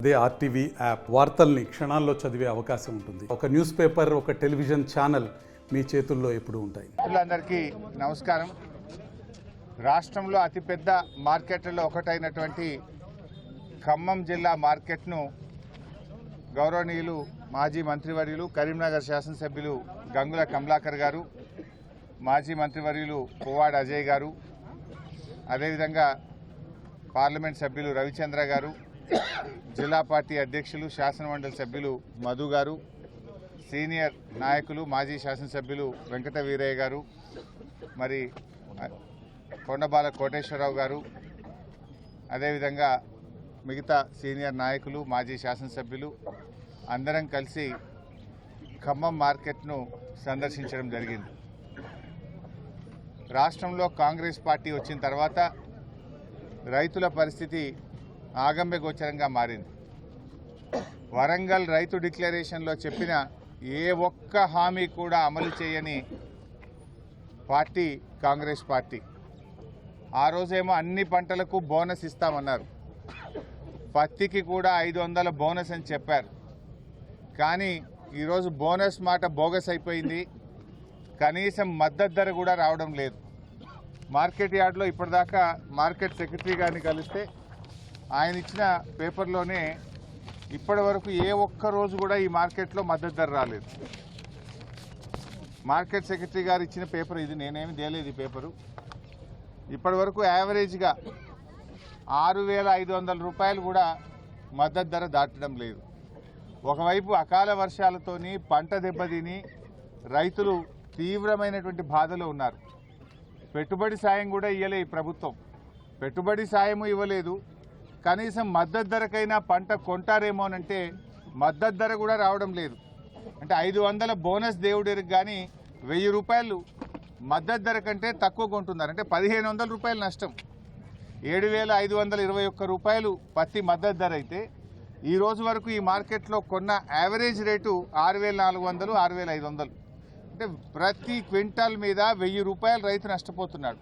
అదే RTV app వార్తల్ని క్షణాల్లో చదివే అవకాశం ఉంటుంది. ఒక న్యూస్ పేపర్, ఒక టెలివిజన్ ఛానల్ మీ చేతుల్లో ఎప్పుడూ ఉంటాయి. అందరికీ నమస్కారం. రాష్ట్రంలో అతిపెద్ద మార్కెట్లలో ఒకటైనటువంటి ఖమ్మం జిల్లా మార్కెట్ను గౌరవనీయులు మాజీ మంత్రివర్యులు కరీంనగర్ శాసనసభ్యులు గంగుల కమలాకర్ గారు, మాజీ మంత్రివర్యులు పువ్వాడ అజయ్ గారు, అదేవిధంగా పార్లమెంట్ సభ్యులు రవిచంద్ర గారు, జిల్లా పార్టీ అధ్యక్షులు శాసనమండలి సభ్యులు మధు గారు, సీనియర్ నాయకులు మాజీ శాసనసభ్యులు వెంకట వీరయ్య గారు, మరి కొండబాల కోటేశ్వరరావు గారు, అదేవిధంగా మిగతా సీనియర్ నాయకులు మాజీ శాసనసభ్యులు అందరం కలిసి ఖమ్మం మార్కెట్ను సందర్శించడం జరిగింది. రాష్ట్రంలో కాంగ్రెస్ పార్టీ వచ్చిన తర్వాత రైతుల పరిస్థితి ఆగమ్య గోచరంగా మారింది. వరంగల్ రైతు డిక్లరేషన్లో చెప్పిన ఏ ఒక్క హామీ కూడా అమలు చేయని పార్టీ కాంగ్రెస్ పార్టీ. ఆ రోజేమో అన్ని పంటలకు బోనస్ ఇస్తామన్నారు, పత్తికి కూడా 500 బోనస్ అని చెప్పారు. కానీ ఈరోజు బోనస్ మాట బోగస్ అయిపోయింది. కనీసం మద్దతు ధర కూడా రావడం లేదు. మార్కెట్ యార్డ్లో ఇప్పటిదాకా మార్కెట్ సెక్రటరీ గారిని కలిస్తే ఆయన ఇచ్చిన పేపర్లోనే ఇప్పటి వరకు ఏ ఒక్క రోజు కూడా ఈ మార్కెట్లో మద్దతు ధర రాలేదు. మార్కెట్ సెక్రటరీ గారు ఇచ్చిన పేపర్ ఇది, నేనేమి తేలేదు ఈ పేపరు. ఇప్పటి వరకు యావరేజ్గా 6,500 రూపాయలు కూడా మద్దతు ధర దాటడం లేదు. ఒకవైపు అకాల వర్షాలతోని పంట దెబ్బతిని రైతులు తీవ్రమైనటువంటి బాధలో ఉన్నారు. పెట్టుబడి సాయం కూడా ఇవ్వలే ఈ ప్రభుత్వం. పెట్టుబడి సాయము ఇవ్వలేదు, కనీసం మద్దతు ధరకైనా పంట కొంటారేమోనంటే మద్దతు ధర కూడా రావడం లేదు. అంటే 500 బోనస్ దేవుడికి కానీ 1000 రూపాయలు మద్దతు ధర కంటే తక్కువ కొంటున్నారు. అంటే 1,500 రూపాయలు నష్టం. 7,521 రూపాయలు పత్తి మద్దతు ధర అయితే ఈ రోజు వరకు ఈ మార్కెట్లో కొన్న యావరేజ్ రేటు 6,400, 6,500. అంటే ప్రతి క్వింటాల్ మీద 1000 రూపాయలు రైతు నష్టపోతున్నాడు.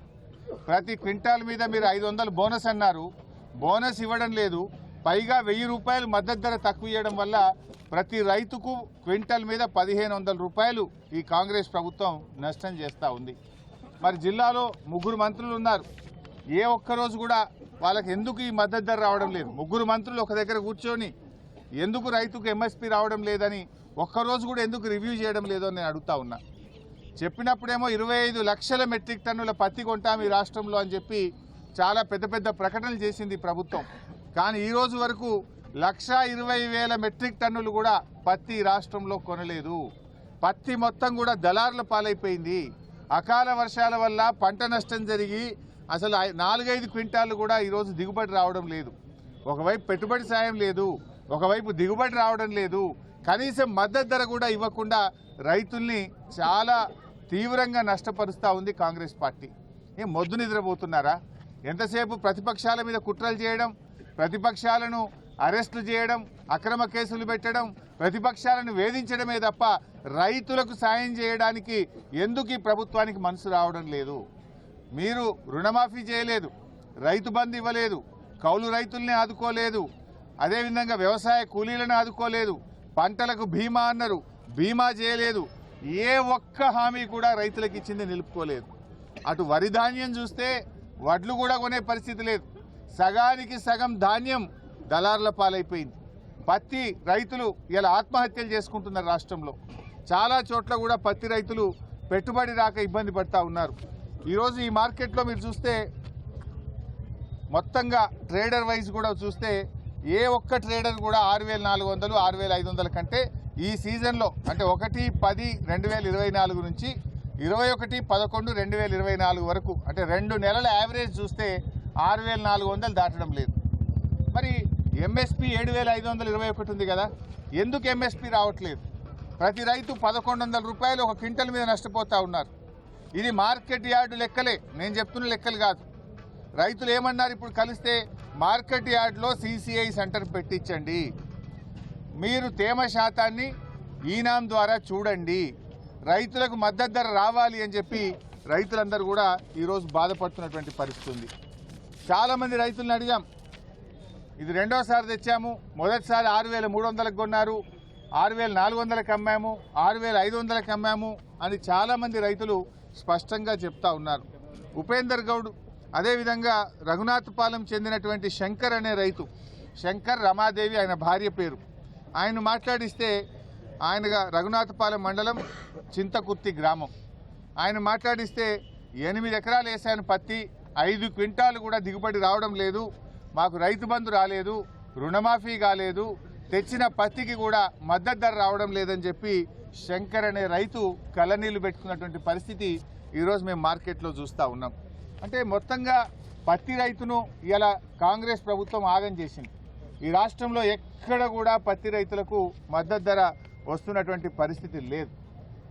ప్రతి క్వింటాల్ మీద మీరు 500 బోనస్ అన్నారు, బోనస్ ఇవ్వడం లేదు. పైగా 1000 రూపాయలు మద్దతు ధర తక్కువ ఇవ్వడం వల్ల ప్రతి రైతుకు క్వింటాల్ మీద 1,500 రూపాయలు ఈ కాంగ్రెస్ ప్రభుత్వం నష్టం చేస్తూ ఉంది. మరి జిల్లాలో 3 మంత్రులు ఉన్నారు. ఏ ఒక్కరోజు కూడా వాళ్ళకి ఎందుకు ఈ మద్దతు ధర రావడం లేదు? 3 మంత్రులు ఒక దగ్గర కూర్చొని ఎందుకు రైతుకు ఎంఎస్పీ రావడం లేదని ఒక్కరోజు కూడా ఎందుకు రివ్యూ చేయడం లేదో అని నేను అడుగుతా ఉన్నా. చెప్పినప్పుడేమో 25 లక్షల మెట్రిక్ టన్నుల పత్తి కొంటాం ఈ రాష్ట్రంలో అని చెప్పి చాలా పెద్ద పెద్ద ప్రకటనలు చేసింది ప్రభుత్వం. కానీ ఈ రోజు వరకు 1,20,000 మెట్రిక్ టన్నులు కూడా పత్తి రాష్ట్రంలో కొనలేదు. పత్తి మొత్తం కూడా దళారుల పాలైపోయింది. అకాల వర్షాల వల్ల పంట నష్టం జరిగి అసలు 4-5 క్వింటాలు కూడా ఈరోజు దిగుబడి రావడం లేదు. ఒకవైపు పెట్టుబడి సాయం లేదు, ఒకవైపు దిగుబడి రావడం లేదు. కనీసం మద్దతు ధర కూడా ఇవ్వకుండా రైతుల్ని చాలా తీవ్రంగా నష్టపరుస్తూ ఉంది కాంగ్రెస్ పార్టీ. ఏం మొద్దు నిద్రపోతున్నారా? ఎంతసేపు ప్రతిపక్షాల మీద కుట్రలు చేయడం, ప్రతిపక్షాలను అరెస్టులు చేయడం, అక్రమ కేసులు పెట్టడం, ప్రతిపక్షాలను వేధించడమే తప్ప రైతులకు సాయం చేయడానికి ఎందుకు ఈ ప్రభుత్వానికి మనసు రావడం లేదు? మీరు రుణమాఫీ చేయలేదు, రైతు బంధు ఇవ్వలేదు, కౌలు రైతుల్ని ఆదుకోలేదు, అదేవిధంగా వ్యవసాయ కూలీలను ఆదుకోలేదు, పంటలకు బీమా అన్నారు, బీమా చేయలేదు. ఏ ఒక్క హామీ కూడా రైతులకు ఇచ్చింది నిలుపుకోలేదు. అటు వరి ధాన్యం చూస్తే వడ్లు కూడా కొనే పరిస్థితి లేదు. సగానికి సగం ధాన్యం దళారుల పాలైపోయింది. పత్తి రైతులు ఇలా ఆత్మహత్యలు చేసుకుంటున్నారు. రాష్ట్రంలో చాలా చోట్ల కూడా పత్తి రైతులు పెట్టుబడి రాక ఇబ్బంది పడుతూ ఉన్నారు. ఈరోజు ఈ మార్కెట్లో మీరు చూస్తే మొత్తంగా ట్రేడర్ వైజ్ కూడా చూస్తే ఏ ఒక్క ట్రేడర్ కూడా 6,400, 6,500 కంటే ఈ సీజన్లో అంటే 1/10/2024 నుంచి 21/11/2024 వరకు అంటే 2 నెలల యావరేజ్ చూస్తే 6,400 దాటడం లేదు. మరి ఎంఎస్పీ 7,521 ఉంది కదా, ఎందుకు ఎంఎస్పీ రావట్లేదు? ప్రతి రైతు 1,100 రూపాయలు ఒక క్వింటల్ మీద నష్టపోతూ ఉన్నారు. ఇది మార్కెట్ యార్డు లెక్కలే, నేను చెప్తున్న లెక్కలు కాదు. రైతులు ఏమన్నారు? ఇప్పుడు కలిస్తే మార్కెట్ యార్డ్లో CCI సెంటర్ పెట్టించండి, మీరు తేమ శాతాన్ని ఈనాం ద్వారా చూడండి, రైతులకు మద్దతు ధర రావాలి అని చెప్పి రైతులందరూ కూడా ఈరోజు బాధపడుతున్నటువంటి పరిస్థితి ఉంది. చాలామంది రైతులను అడిగాం, ఇది రెండోసారి తెచ్చాము. మొదటిసారి 6,300కు కొన్నారు, 6,400కి అమ్మాము, 6,500కి అమ్మాము అని చాలామంది రైతులు స్పష్టంగా చెప్తా ఉన్నారు. ఉపేందర్ గౌడ్, అదేవిధంగా రఘునాథపాలెం చెందినటువంటి శంకర్ అనే రైతు, శంకర్ రమాదేవి ఆయన భార్య పేరు, ఆయన మాట్లాడిస్తే ఆయనగా రఘునాథపాలెం మండలం చింతకుర్తి గ్రామం, ఆయన మాట్లాడిస్తే 8 ఎకరాలు వేసాను పత్తి, 5 క్వింటాలు కూడా దిగుబడి రావడం లేదు, మాకు రైతు బంధు రాలేదు, రుణమాఫీ కాలేదు, తెచ్చిన పత్తికి కూడా మద్దతు ధర రావడం లేదని చెప్పి శంకర్ అనే రైతు కళ్ళనీళ్లు పెట్టుకున్నటువంటి పరిస్థితి ఈరోజు మేము మార్కెట్లో చూస్తూ ఉన్నాం. అంటే మొత్తంగా పత్తి రైతును ఇలా కాంగ్రెస్ ప్రభుత్వం ఆగం చేసింది. ఈ రాష్ట్రంలో ఎక్కడ కూడా పత్తి రైతులకు మద్దతు ధర వస్తున్నటువంటి పరిస్థితి లేదు.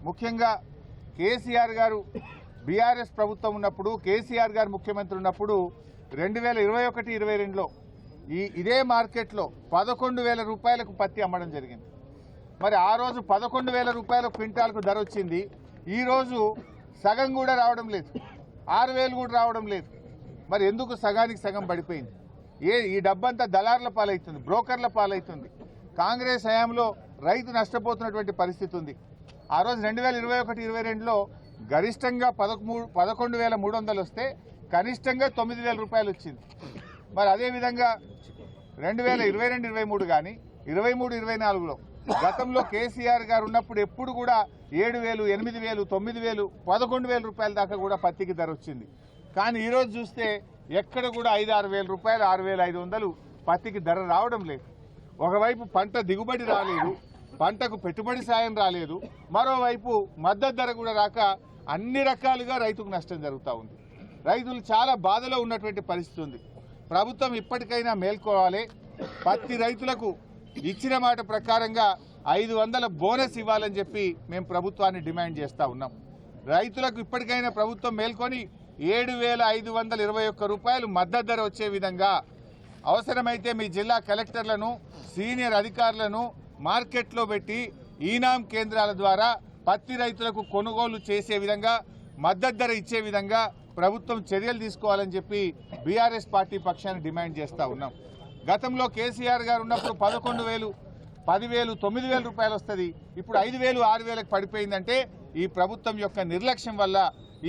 ముఖ్యంగా కేసీఆర్ గారు బీఆర్ఎస్ ప్రభుత్వం ఉన్నప్పుడు, కేసీఆర్ గారు ముఖ్యమంత్రి ఉన్నప్పుడు 2021-22లో ఇదే మార్కెట్లో 11,000 రూపాయలకు పత్తి అమ్మడం జరిగింది. మరి ఆ రోజు 11,000 రూపాయల క్వింటాల్కు ధర వచ్చింది. ఈరోజు సగం కూడా రావడం లేదు, 6,000 కూడా రావడం లేదు. మరి ఎందుకు సగానికి సగం పడిపోయింది? ఈ డబ్బంతా దళారుల పాలవుతుంది, బ్రోకర్ల పాలవుతుంది. కాంగ్రెస్ హయాంలో రైతు నష్టపోతున్నటువంటి పరిస్థితి ఉంది. ఆ రోజు 2021-22లో గరిష్టంగా 11,300 వస్తే కనిష్టంగా 9,000 రూపాయలు వచ్చింది. మరి అదేవిధంగా 2022-23 కానీ 23-24లో గతంలో కేసీఆర్ గారు ఉన్నప్పుడు ఎప్పుడు కూడా 7,000, 8,000, 9,000, 11,000 రూపాయల దాకా కూడా పత్తికి ధర వచ్చింది. కానీ ఈరోజు చూస్తే ఎక్కడ కూడా 5-6,000 రూపాయలు, 6,500 పత్తికి ధర రావడం లేదు. ఒకవైపు పంట దిగుబడి రాలేదు, పంటకు పెట్టుబడి సాయం రాలేదు, మరోవైపు మద్దతు ధర కూడా రాక అన్ని రకాలుగా రైతుకు నష్టం జరుగుతూ ఉంది. రైతులు చాలా బాధలో ఉన్నటువంటి పరిస్థితి ఉంది. ప్రభుత్వం ఇప్పటికైనా మేల్కోవాలి. పత్తి రైతులకు ఇచ్చిన మాట ప్రకారంగా 500 బోనస్ ఇవ్వాలని చెప్పి మేము ప్రభుత్వాన్ని డిమాండ్ చేస్తూ ఉన్నాం. రైతులకు ఇప్పటికైనా ప్రభుత్వం మేల్కొని 7,521 రూపాయలు మద్దతు ధర వచ్చే విధంగా, అవసరమైతే మీ జిల్లా కలెక్టర్లను, సీనియర్ అధికారులను మార్కెట్లో పెట్టి ఈనాం కేంద్రాల ద్వారా పత్తి రైతులకు కొనుగోలు చేసే విధంగా, మద్దతు ధర ఇచ్చే విధంగా ప్రభుత్వం చర్యలు తీసుకోవాలని చెప్పి బీఆర్ఎస్ పార్టీ పక్షాన్ని డిమాండ్ చేస్తూ ఉన్నాం. గతంలో కేసీఆర్ గారు ఉన్నప్పుడు 11,000, 10,000, 9,000 రూపాయలు వస్తుంది. ఇప్పుడు 5,000, 6,000కి పడిపోయిందంటే ఈ ప్రభుత్వం యొక్క నిర్లక్ష్యం వల్ల,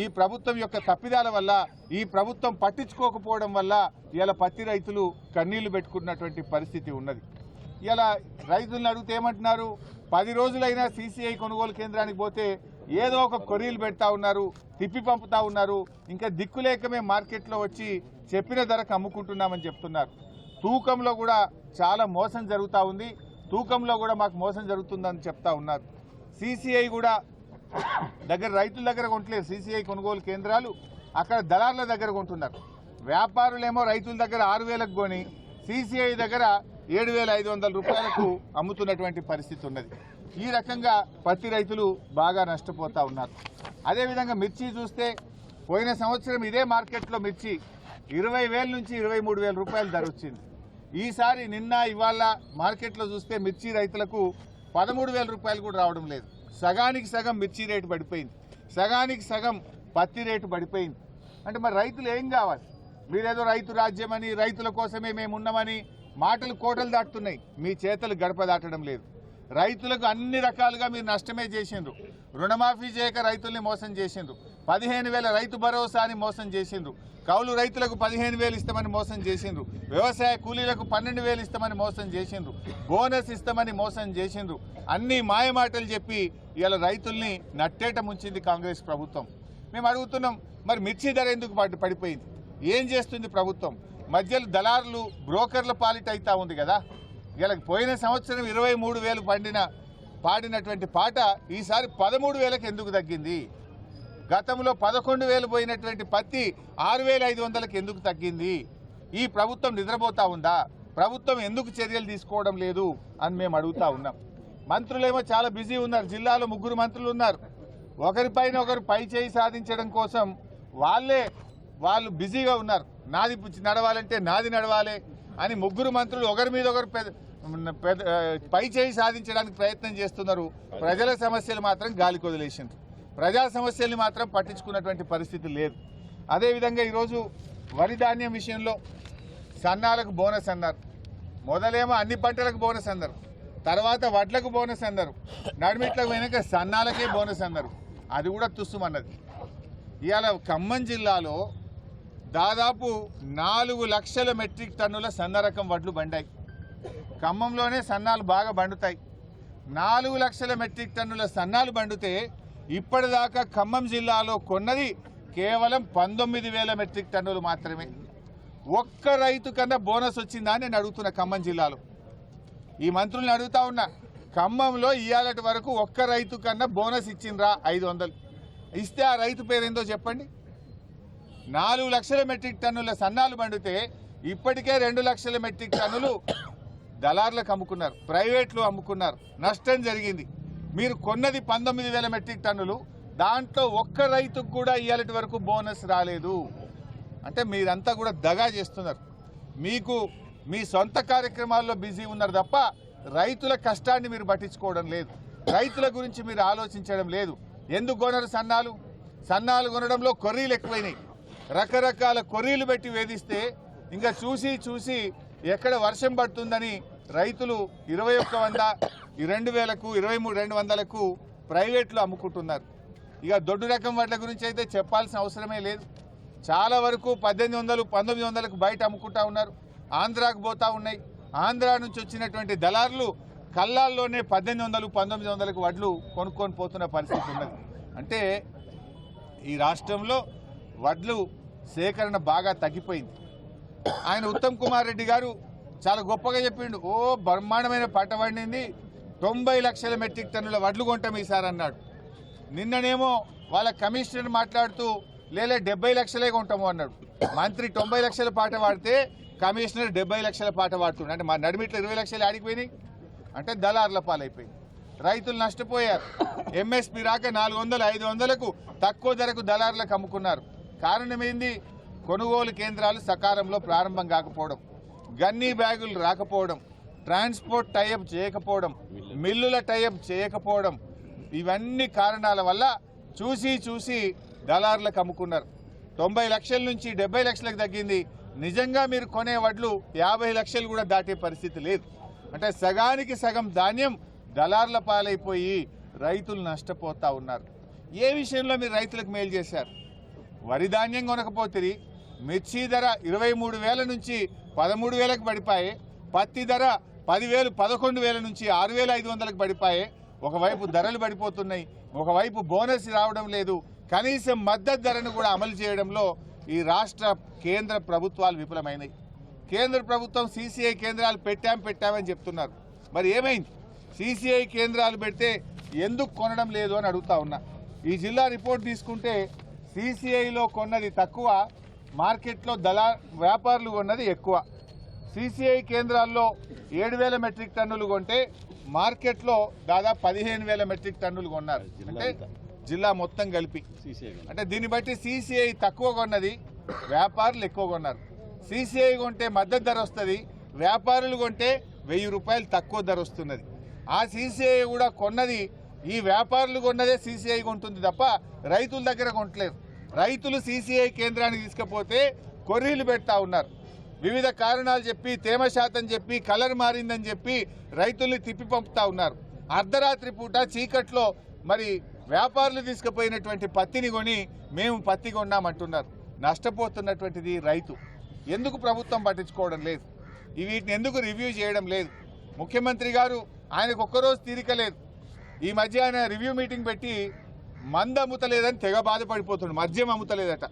ఈ ప్రభుత్వం యొక్క తప్పిదాల వల్ల, ఈ ప్రభుత్వం పట్టించుకోకపోవడం వల్ల ఇలా పత్తి రైతులు కన్నీళ్లు పెట్టుకున్నటువంటి పరిస్థితి ఉన్నది. ఇలా రైతులను అడిగితే ఏమంటున్నారు? 10 రోజులైనా సీసీఐ కొనుగోలు కేంద్రానికి పోతే ఏదో ఒక కొరీలు పెడతా ఉన్నారు, తిప్పి పంపుతా ఉన్నారు. ఇంకా దిక్కులేక మేము మార్కెట్లో వచ్చి చెప్పిన ధరకు అమ్ముకుంటున్నామని చెప్తున్నారు. తూకంలో కూడా చాలా మోసం జరుగుతూ ఉంది, తూకంలో కూడా మాకు మోసం జరుగుతుందని చెప్తా ఉన్నారు. సీసీఐ కూడా రైతుల దగ్గర కొంటలేరు, సీసీఐ కొనుగోలు కేంద్రాలు అక్కడ దళారుల దగ్గర కొంటున్నారు. వ్యాపారులేమో రైతుల దగ్గర 6,000కు కొని సీసీఐ దగ్గర 7,500 రూపాయలకు అమ్ముతున్నటువంటి పరిస్థితి ఉన్నది. ఈ రకంగా పత్తి రైతులు బాగా నష్టపోతా ఉన్నారు. అదేవిధంగా మిర్చి చూస్తే పోయిన సంవత్సరం ఇదే మార్కెట్లో మిర్చి 20,000 నుంచి 23,000 రూపాయలు ధర వచ్చింది. ఈసారి నిన్న ఇవాళ మార్కెట్లో చూస్తే మిర్చి రైతులకు 13,000 రూపాయలు కూడా రావడం లేదు. సగానికి సగం మిర్చి రేటు పడిపోయింది, సగానికి సగం పత్తి రేటు పడిపోయింది. అంటే మరి రైతులు ఏం కావాలి? మీరేదో రైతు రాజ్యమని, రైతుల కోసమే మేము ఉన్నామని మాటలు కోటలు దాటుతున్నాయి, మీ చేతలు గడప దాటడం లేదు. రైతులకు అన్ని రకాలుగా మీరు నష్టమే చేసిండ్రు. రుణమాఫీ చేయక రైతుల్ని మోసం చేసిండ్రు, 15,000 రైతు భరోసాని మోసం చేసిండ్రు, కౌలు రైతులకు 15,000 ఇస్తామని మోసం చేసిండ్రు, వ్యవసాయ కూలీలకు 12,000 ఇస్తామని మోసం చేసిండ్రు, బోనస్ ఇస్తామని మోసం చేసిండ్రు. అన్ని మాయమాటలు చెప్పి ఇలా రైతుల్ని నట్టేట ముంచింది కాంగ్రెస్ ప్రభుత్వం. మేము అడుగుతున్నాం, మరి మిర్చి ధర ఎందుకు పడిపోయింది? ఏం చేస్తుంది ప్రభుత్వం? మధ్యలో దళారులు, బ్రోకర్ల పాలిట అవుతా ఉంది కదా. ఇలా పోయిన సంవత్సరం 23,000 పాడినటువంటి పాట ఈసారి 13,000కి ఎందుకు తగ్గింది? గతంలో 11,000 పోయినటువంటి పత్తి 6,500కి ఎందుకు తగ్గింది? ఈ ప్రభుత్వం నిద్రపోతా ఉందా? ప్రభుత్వం ఎందుకు చర్యలు తీసుకోవడం లేదు అని మేము అడుగుతా ఉన్నాం. మంత్రులేమో చాలా బిజీ ఉన్నారు. జిల్లాలో 3 మంత్రులు ఉన్నారు. ఒకరిపైన ఒకరు పై చేయి సాధించడం కోసం వాళ్ళు బిజీగా ఉన్నారు. నాది నడవాలంటే నాది నడవాలి అని 3 మంత్రులు ఒకరి మీద ఒకరు పై చేయి సాధించడానికి ప్రయత్నం చేస్తున్నారు. ప్రజల సమస్యలు మాత్రం గాలికి వదిలేసిండ్రు. ప్రజా సమస్యల్ని మాత్రం పట్టించుకున్నటువంటి పరిస్థితి లేదు. అదేవిధంగా ఈరోజు వరి ధాన్యం విషయంలో సన్నాలకు బోనస్ అన్నారు. మొదలేమో అన్ని పంటలకు బోనస్ అన్నారు, తర్వాత వడ్లకు బోనస్ అన్నారు, నడిమిట్లకు వెనక సన్నాలకే బోనస్ అన్నారు. అది కూడా తుస్సుమన్నది. ఇవాళ ఖమ్మం జిల్లాలో దాదాపు 4 లక్షల మెట్రిక్ టన్నుల సన్న రకం వడ్లు బండాయి. ఖమ్మంలోనే సన్నాలు బాగా బండుతాయి. 4 లక్షల మెట్రిక్ టన్నుల సన్నాలు బండితే ఇప్పటిదాకా ఖమ్మం జిల్లాలో కొన్నది కేవలం 19,000 మెట్రిక్ టన్నులు మాత్రమే. ఒక్క రైతు కన్నా బోనస్ వచ్చిందా అని నేను అడుగుతున్నా. ఖమ్మం జిల్లాలో ఈ మంత్రులను అడుగుతా ఉన్నా, ఖమ్మంలో ఇవాళటి వరకు ఒక్క రైతు కన్నా బోనస్ ఇచ్చిండ్రా? 500 ఇస్తే ఆ రైతు పేరేందో చెప్పండి. 4 లక్షల మెట్రిక్ టన్నుల సన్నాలు బండితే ఇప్పటికే 2 లక్షల మెట్రిక్ టన్నులు దళార్లకు అమ్ముకున్నారు, ప్రైవేట్లు అమ్ముకున్నారు, నష్టం జరిగింది. మీరు కొన్నది 19,000 మెట్రిక్ టన్నులు, దాంట్లో ఒక్క రైతుకు కూడా ఇవాళటి వరకు బోనస్ రాలేదు. అంటే మీరంతా కూడా దగా చేస్తున్నారు. మీకు మీ సొంత కార్యక్రమాల్లో బిజీ ఉన్నారు తప్ప రైతుల కష్టాన్ని మీరు పట్టించుకోవడం లేదు, రైతుల గురించి మీరు ఆలోచించడం లేదు. ఎందుకు కొనరు సన్నాలు? సన్నాలు కొనడంలో కొర్రీలు ఎక్కువైనాయి. రకరకాల కొర్రీలు పెట్టి వేధిస్తే ఇంకా చూసి చూసి ఎక్కడ వర్షం పడుతుందని రైతులు 2100, 2,000కు, 23,200కు ప్రైవేట్లు అమ్ముకుంటున్నారు. ఇక దొడ్డు రకం వడ్ల గురించి అయితే చెప్పాల్సిన అవసరమే లేదు. చాలా వరకు 1,800, 1,900కు బయట అమ్ముకుంటా ఉన్నారు. ఆంధ్రాకు పోతా ఉన్నాయి. ఆంధ్రా నుంచి వచ్చినటువంటి దళారులు కల్లాల్లోనే 1,800, 1,900కు వడ్లు కొనుక్కొని పోతున్న పరిస్థితి ఉన్నది. అంటే ఈ రాష్ట్రంలో వడ్లు సేకరణ బాగా తగ్గిపోయింది. ఆయన ఉత్తమ్ కుమార్ రెడ్డి గారు చాలా గొప్పగా చెప్పిండు. ఓ బ్రహ్మాండమైన పంట పండింది, 90 లక్షల మెట్రిక్ టన్నుల వడ్లు కొంటాం ఈసారి అన్నాడు. నిన్ననేమో వాళ్ళ కమిషనర్ మాట్లాడుతూ లేలే 70 లక్షలే కొంటాము అన్నాడు. మంత్రి 90 లక్షల పాట పాడితే కమిషనర్ 70 లక్షల పాట పాడుతున్నాడు. అంటే మా నడిమిట్లో 20 లక్షలు ఆడిపోయినాయి. అంటే దళార్ల పాలైపోయింది. రైతులు నష్టపోయారు. ఎంఎస్పీ రాక 400, 500కు తక్కువ ధరకు దళార్లకు అమ్ముకున్నారు. కారణం ఏంది? కొనుగోలు కేంద్రాలు సకాలంలో ప్రారంభం కాకపోవడం, గన్నీ బ్యాగులు రాకపోవడం, ట్రాన్స్పోర్ట్ టైఅప్ చేయకపోవడం, మిల్లుల టైఅప్ చేయకపోవడం, ఇవన్నీ కారణాల వల్ల చూసి చూసి దళార్లకు అమ్ముకున్నారు. 90 లక్షల నుంచి 70 లక్షలకు తగ్గింది. నిజంగా మీరు కొనే వడ్లు 50 లక్షలు కూడా దాటే పరిస్థితి లేదు. అంటే సగానికి సగం ధాన్యం దళార్ల పాలైపోయి రైతులు నష్టపోతా ఉన్నారు. ఏ విషయంలో మీరు రైతులకు మేలు చేశారు? వరి ధాన్యం కొనకపోతే మిర్చి ధర 23,000 నుంచి 13,000కు పడిపాయే, పత్తి ధర 10,000, 11,000 నుంచి 6,500కు పడిపాయే. ఒకవైపు ధరలు పడిపోతున్నాయి, ఒకవైపు బోనస్ రావడం లేదు. కనీసం మద్దతు ధరను కూడా అమలు చేయడంలో ఈ రాష్ట్ర కేంద్ర ప్రభుత్వాలు విఫలమైనవి. కేంద్ర ప్రభుత్వం CCI కేంద్రాలు పెట్టామని చెప్తున్నారు. మరి ఏమైంది? CCI కేంద్రాలు పెడితే ఎందుకు కొనడం లేదు అని అడుగుతా ఉన్నా. ఈ జిల్లా రిపోర్ట్ తీసుకుంటే CCIలో కొన్నది తక్కువ, మార్కెట్లో వ్యాపారులు కొన్నది ఎక్కువ. CCI కేంద్రాల్లో 7,000 మెట్రిక్ టన్నులు కొంటే మార్కెట్లో దాదాపు 15,000 మెట్రిక్ టన్నులు కొన్నారు. అంటే జిల్లా మొత్తం కలిపి. అంటే దీన్ని బట్టి CCI తక్కువ కొన్నది, వ్యాపారులు ఎక్కువ కొన్నారు. CCI కొంటే మద్దతు ధర వస్తుంది, వ్యాపారులు కొంటే 1,000 రూపాయలు తక్కువ ధర వస్తున్నది. ఆ CCI కూడా కొన్నది, ఈ వ్యాపారులు కొన్నదే CCI కొంటుంది తప్ప రైతుల దగ్గర కొనట్లేదు. రైతులు CCI కేంద్రానికి తీసుకపోతే కొర్రీలు పెడతా ఉన్నారు. వివిధ కారణాలు చెప్పి, తేమ శాతం చెప్పి, కలర్ మారిందని చెప్పి రైతుల్ని తిప్పి పంపుతా ఉన్నారు. అర్ధరాత్రి పూట చీకట్లో మరి వ్యాపారులు తీసుకుపోయినటువంటి పత్తిని కొని మేము పత్తి కొన్నామంటున్నారు. నష్టపోతున్నటువంటిది రైతు. ఎందుకు ప్రభుత్వం పట్టించుకోవడం లేదు? వీటిని ఎందుకు రివ్యూ చేయడం లేదు? ముఖ్యమంత్రి గారు ఆయనకు ఒక్కరోజు తీరిక లేదు. ఈ మధ్య ఆయన రివ్యూ మీటింగ్ పెట్టి మందు అమ్ముతలేదని తెగ బాధపడిపోతుండు. మద్యం అమ్ముతలేదట.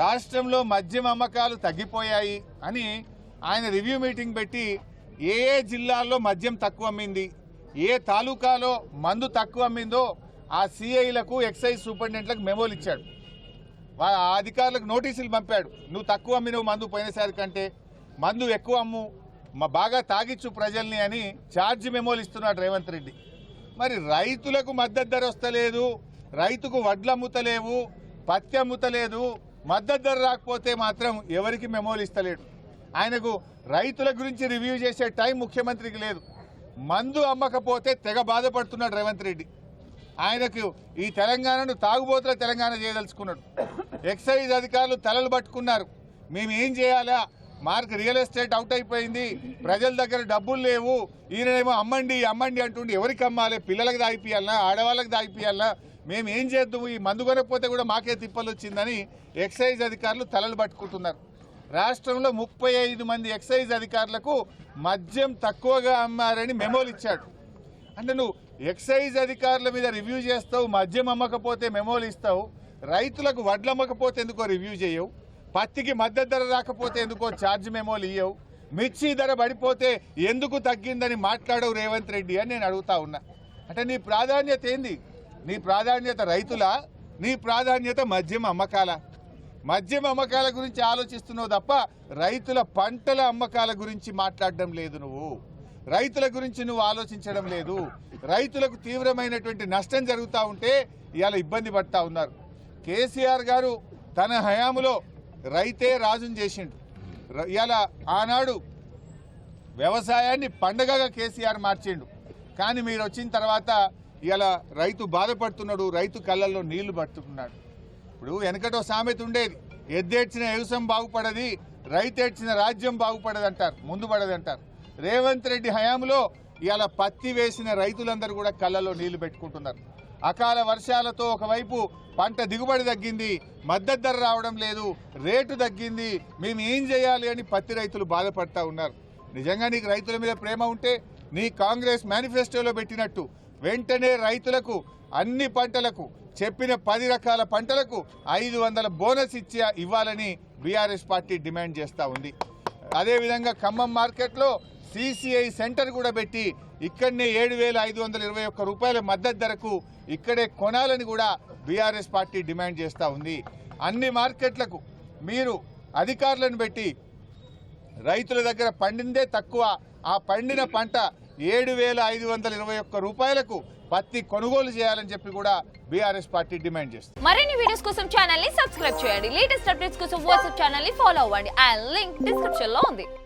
రాష్ట్రంలో మద్యం అమ్మకాలు తగ్గిపోయాయి అని ఆయన రివ్యూ మీటింగ్ పెట్టి ఏ ఏ జిల్లాల్లో మద్యం తక్కువ అమ్మింది, ఏ తాలూకాలో మందు తక్కువ అమ్మిందో ఆ CIలకు, ఎక్సైజ్ సూపరింటెండెంట్లకు మెమోలు ఇచ్చాడు. ఆ అధికారులకు నోటీసులు పంపాడు. నువ్వు తక్కువ అమ్మినవు మందు పోయినసారి కంటే, మందు ఎక్కువ అమ్ము, బాగా తాగిచ్చు ప్రజల్ని అని ఛార్జ్ మెమోలు ఇస్తున్నాడు రేవంత్ రెడ్డి. మరి రైతులకు మద్దతు ధర వస్తలేదు, రైతుకు వడ్లు అమ్ముతలేవు, పత్తి అమ్ముతలేదు, మద్దతు ధర రాకపోతే మాత్రం ఎవరికి మెమోలు ఇస్తలేడు. ఆయనకు రైతుల గురించి రివ్యూ చేసే టైం ముఖ్యమంత్రికి లేదు. మందు అమ్మకపోతే తెగ బాధపడుతున్నాడు రేవంత్ రెడ్డి. ఆయనకు ఈ తెలంగాణను తాగుబోతుల తెలంగాణ చేయదలుచుకున్నాడు. ఎక్సైజ్ అధికారులు తలలు పట్టుకున్నారు. మేము ఏం చేయాలా, రియల్ ఎస్టేట్ అవుట్ అయిపోయింది, ప్రజల దగ్గర డబ్బులు లేవు, ఈయనేమో అమ్మండి అమ్మండి అంటుండి ఎవరికి అమ్మాలి? పిల్లలకు దాయిపియాలనా, ఆడవాళ్ళకి దాయిపియాలనా? మేము ఏం చేద్దాము? ఈ మందు కొనకపోతే కూడా మాకే తిప్పలు వచ్చిందని ఎక్సైజ్ అధికారులు తలలు పట్టుకుంటున్నారు. రాష్ట్రంలో 35 మంది ఎక్సైజ్ అధికారులకు మద్యం తక్కువగా అమ్మారని మెమోలు ఇచ్చాడు. అంటే నువ్వు ఎక్సైజ్ అధికారుల మీద రివ్యూ చేస్తావు, మద్యం అమ్మకపోతే మెమోలు ఇస్తావు, రైతులకు వడ్లు అమ్మకపోతే ఎందుకో రివ్యూ చేయవు, పత్తికి మద్దతు ధర రాకపోతే ఎందుకో ఛార్జ్ మెమోలు ఇవ్వవు, మిర్చి ధర పడిపోతే ఎందుకు తగ్గిందని మాట్లాడవు రేవంత్ రెడ్డి అని నేను అడుగుతా ఉన్నా. అంటే నీ ప్రాధాన్యత ఏంది? నీ ప్రాధాన్యత రైతులా? నీ ప్రాధాన్యత మద్యం అమ్మకాల? మద్యం అమ్మకాల గురించి ఆలోచిస్తున్నావు తప్ప రైతుల పంటల అమ్మకాల గురించి మాట్లాడడం లేదు. నువ్వు రైతుల గురించి నువ్వు ఆలోచించడం లేదు. రైతులకు తీవ్రమైనటువంటి నష్టం జరుగుతూ ఉంటే ఇవాళ ఇబ్బంది పడతా ఉన్నారు. కేసీఆర్ గారు తన హయాములో రైతే రాజుని చేసిండు. ఇవాళ ఆనాడు వ్యవసాయాన్ని పండగగా కేసీఆర్ మార్చిండు. కానీ మీరు వచ్చిన తర్వాత ఇవాళ రైతు బాధపడుతున్నాడు, రైతు కళ్ళల్లో నీళ్లు పట్టుకున్నాడు. ఇప్పుడు వెనకటో సామెత ఉండేది, ఎద్దేడ్చిన వ్యవసాయం బాగుపడది, రైతేడ్చిన రాజ్యం బాగుపడదు అంటారు, ముందు పడదు అంటారు. రేవంత్ రెడ్డి హయాంలో ఇవాళ పత్తి వేసిన రైతులందరూ కూడా కళ్ళలో నీళ్లు పెట్టుకుంటున్నారు. అకాల వర్షాలతో ఒకవైపు పంట దిగుబడి తగ్గింది, మద్దతు ధర రావడం లేదు, రేటు తగ్గింది, మేము ఏం చేయాలి అని పత్తి రైతులు బాధపడతా ఉన్నారు. నిజంగా నీకు రైతుల మీద ప్రేమ ఉంటే నీ కాంగ్రెస్ మేనిఫెస్టోలో పెట్టినట్టు వెంటనే రైతులకు అన్ని పంటలకు చెప్పిన 10 రకాల పంటలకు 500 బోనస్ ఇవ్వాలని బీఆర్ఎస్ పార్టీ డిమాండ్ చేస్తూ ఉంది. అదేవిధంగా ఖమ్మం మార్కెట్లో CCI సెంటర్ కూడా పెట్టి ఇక్కడనే 7,521 రూపాయల మద్దతు ధరకు ఇక్కడే కొనాలని కూడా బీఆర్ఎస్ పార్టీ డిమాండ్ చేస్తూ ఉంది. అన్ని మార్కెట్లకు మీరు అధికారులను పెట్టి రైతుల దగ్గర పండిందే తక్కువ, ఆ పండిన పంట 7,521 రూపాయలకు పత్తి కొనుగోలు చేయాలని చెప్పి కూడా బీఆర్ఎస్ పార్టీ డిమాండ్ చేస్తుంది. మరిన్ని వీడియోస్ కోసం ఛానల్ ని సబ్స్క్రైబ్ చేయండి. లేటెస్ట్ అప్డేట్స్ కోసం వాట్సాప్ ఛానల్ ని ఫాలో అవ్వండి. ఆ లింక్ డిస్క్రిప్షన్ లో ఉంది.